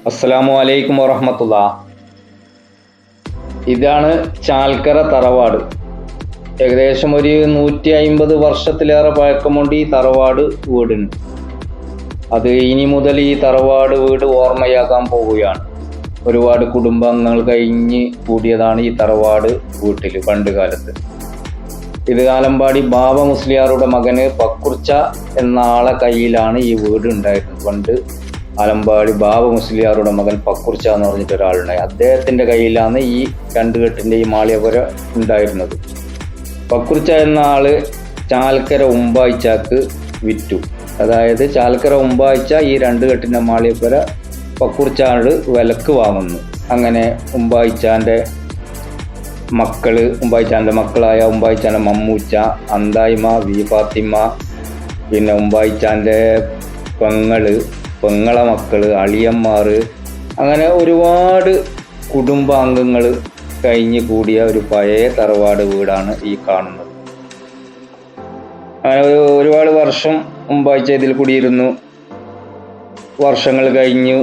അസ്സലാമു അലൈക്കും വറഹ്മത്തുള്ളാ. ഇതാണ് ചാൽക്കര തറവാട്. ഏകദേശം ഒരു 150 വർഷത്തിലേറെ പഴക്കമുണ്ട് ഈ തറവാട് വീടിന്. അത് ഇനി മുതൽ ഈ തറവാട് വീട് ഓർമ്മയാക്കാൻ പോവുകയാണ്. ഒരുപാട് കുടുംബാംഗങ്ങൾ കഴിഞ്ഞ് കൂടിയതാണ് ഈ തറവാട് വീട്ടിൽ പണ്ട് കാലത്ത്. ഇത് ആലമ്പാടി ബാബ മുസ്ലിയാരുടെ മകന് പക്കുർച്ച എന്ന ആളെ കയ്യിലാണ് ഈ വീട് ഉണ്ടായിരുന്നത്. പണ്ട് ആലമ്പാടി ബാബ മുസ്ലിയാരുടെ മകൻ പക്കുർച്ച എന്ന് പറഞ്ഞിട്ട് ഒരാളുണ്ടായി. അദ്ദേഹത്തിന്റെ കയ്യിലാണ് ഈ രണ്ട് കെട്ടിന്റെ ഈ മാളികപ്പുര ഉണ്ടായിരുന്നത്. പക്കുർച്ച എന്ന ആള് ചാൽക്കര ഉമ്പായിച്ചാക്ക് വിറ്റു. അതായത് ചാൽക്കര ഉമ്പായിച്ച ഈ രണ്ട് കെട്ടിന്റെ മാളികപ്പുര പക്കുർച്ച ആള് വിലക്ക് വാങ്ങുന്നു. അങ്ങനെ ഉമ്പായിച്ചാന്റെ മക്കള്, ഉമ്പായിച്ചാന്റെ മക്കളായ ഉമ്പായിച്ചാന്റെ മമ്മൂച്ച, അന്തായിമ, വി ഫാത്തിമ, പിന്നെ ഉമ്പായിച്ചാന്റെ പെങ്ങളെ മക്കള്, അളിയന്മാർ, അങ്ങനെ ഒരുപാട് കുടുംബാംഗങ്ങൾ കഴിഞ്ഞ് കൂടിയ ഒരു പഴയ തറവാട് വീടാണ് ഈ കാണുന്നത്. അങ്ങനെ ഒരുപാട് വർഷം ഉമ്പായിച്ച ഇതിൽ കൂടിയിരുന്നു. വർഷങ്ങൾ കഴിഞ്ഞു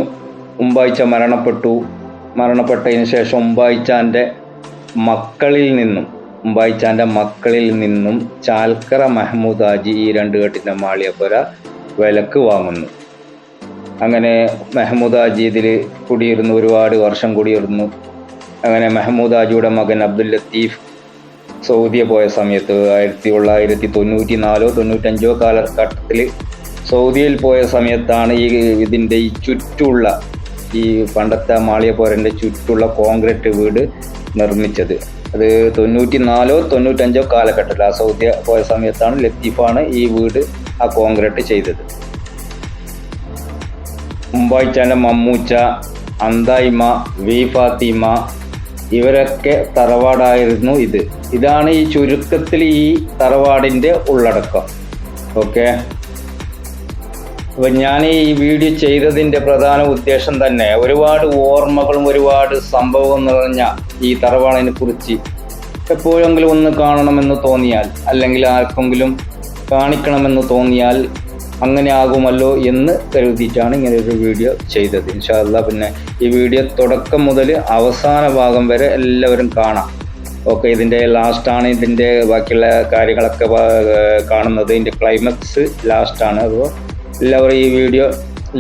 ഉമ്പായിച്ച മരണപ്പെട്ടതിന് ശേഷം ഉമ്പായിച്ചാന്റെ മക്കളിൽ നിന്നും ചാൽക്കര മഹ്മൂദ് ഹാജി ഈ രണ്ട് കെട്ടിന്റെ മാളികപ്പുര വിലക്ക് വാങ്ങുന്നു. അങ്ങനെ മഹ്മൂദ് ഹാജി ഇതിൽ കുടിയിരുന്നു, ഒരുപാട് വർഷം കുടിയിരുന്നു. അങ്ങനെ മഹ്മൂദ് ഹാജിയുടെ മകൻ അബ്ദുൽ ലത്തീഫ് സൗദിയെ പോയ സമയത്ത് 1994-95 കാലഘട്ടത്തിൽ സൗദിയിൽ പോയ സമയത്താണ് ഇതിൻ്റെ ഈ ചുറ്റുള്ള ഈ പണ്ടത്തെ മാളികപ്പുരൻ്റെ ചുറ്റുള്ള കോൺക്രീറ്റ് വീട് നിർമ്മിച്ചത്. അത് 94-95 കാലഘട്ടത്തിൽ ആ സൗദി പോയ സമയത്താണ് ലത്തീഫാണ് ഈ വീട് ആ കോൺക്രീറ്റ് ചെയ്തത്. ഉമ്പായിച്ചാൻ്റെ മമ്മൂച്ച, അന്തായിമ, വി ഫാത്തിമ ഇവരൊക്കെ തറവാടായിരുന്നു ഇത്. ഇതാണ് ഈ ചുരുക്കത്തിൽ ഈ തറവാടിൻ്റെ ഉള്ളടക്കം. ഓക്കെ, അപ്പം ഞാൻ ഈ വീഡിയോ ചെയ്തതിൻ്റെ പ്രധാന ഉദ്ദേശം തന്നെ ഒരുപാട് ഓർമ്മകളും ഒരുപാട് സംഭവം നിറഞ്ഞ ഈ തറവാടിനെ കുറിച്ച് എപ്പോഴെങ്കിലും ഒന്ന് കാണണമെന്ന് തോന്നിയാൽ, അല്ലെങ്കിൽ ആർക്കെങ്കിലും കാണിക്കണമെന്ന് തോന്നിയാൽ അങ്ങനെ ആകുമല്ലോ എന്ന് കരുതിയിട്ടാണ് ഇങ്ങനെ ഒരു വീഡിയോ ചെയ്തത്. ഇൻഷാ അല്ലാഹ് പിന്നെ ഈ വീഡിയോ തുടക്കം മുതൽ അവസാന ഭാഗം വരെ എല്ലാവരും കാണാം. ഓക്കെ, ഇതിൻ്റെ ലാസ്റ്റാണ് ഇതിൻ്റെ ബാക്കിയുള്ള കാര്യങ്ങളൊക്കെ കാണുന്നത്. ഇതിൻ്റെ ക്ലൈമാക്സ് ലാസ്റ്റാണ്. അപ്പോൾ എല്ലാവരും ഈ വീഡിയോ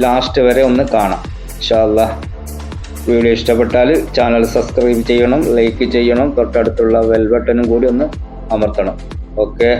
ലാസ്റ്റ് വരെ ഒന്ന് കാണാം. ഇൻഷാ അല്ലാഹ് വീഡിയോ ഇഷ്ടപ്പെട്ടാൽ ചാനൽ സബ്സ്ക്രൈബ് ചെയ്യണം, ലൈക്ക് ചെയ്യണം, തൊട്ടടുത്തുള്ള ബെൽ ബട്ടണും കൂടി ഒന്ന് അമർത്തണം. ഓക്കെ.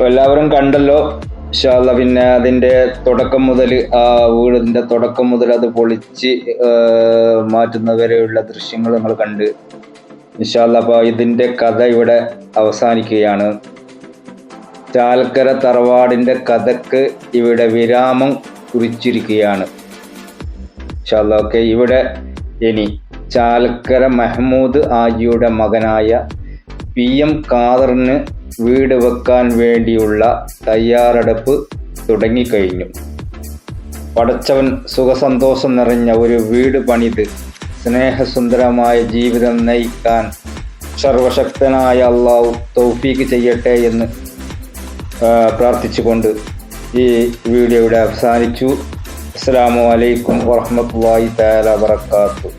എല്ലാവരും കണ്ടല്ലോ ഇൻഷാ അല്ലാ. പിന്നെ അതിൻ്റെ തുടക്കം മുതൽ ആ വീടിൻ്റെ തുടക്കം മുതൽ അത് പൊളിച്ച് മാറ്റുന്നവരെയുള്ള ദൃശ്യങ്ങൾ നിങ്ങൾ കണ്ട് ഇൻഷാ അല്ലാ. അപ്പോൾ ഇതിൻ്റെ കഥ ഇവിടെ അവസാനിക്കുകയാണ്. ചാലക്കര തറവാടിൻ്റെ കഥക്ക് ഇവിടെ വിരാമം കുറിച്ചിരിക്കുകയാണ് ഇൻഷാ അല്ലാ. ഓക്കെ, ഇവിടെ ഇനി ചാലക്കര മഹ്മൂദ് ആജിയുടെ മകനായ PM ഖാദറിന് വീട് വെക്കാൻ വേണ്ടിയുള്ള തയ്യാറെടുപ്പ് തുടങ്ങിക്കഴിഞ്ഞു. പടച്ചവൻ സുഖസന്തോഷം നിറഞ്ഞ ഒരു വീട് പണിത് സ്നേഹസുന്ദരമായ ജീവിതം നയിക്കാൻ സർവശക്തനായ അള്ളാഹു തൗഫീക്ക് ചെയ്യട്ടെ എന്ന് പ്രാർത്ഥിച്ചുകൊണ്ട് ഈ വീഡിയോ ഇവിടെ അവസാനിച്ചു. അസ്സലാമു അലൈക്കും വറഹ്മത്തുള്ളാഹി തആല വബറകാതുഹു.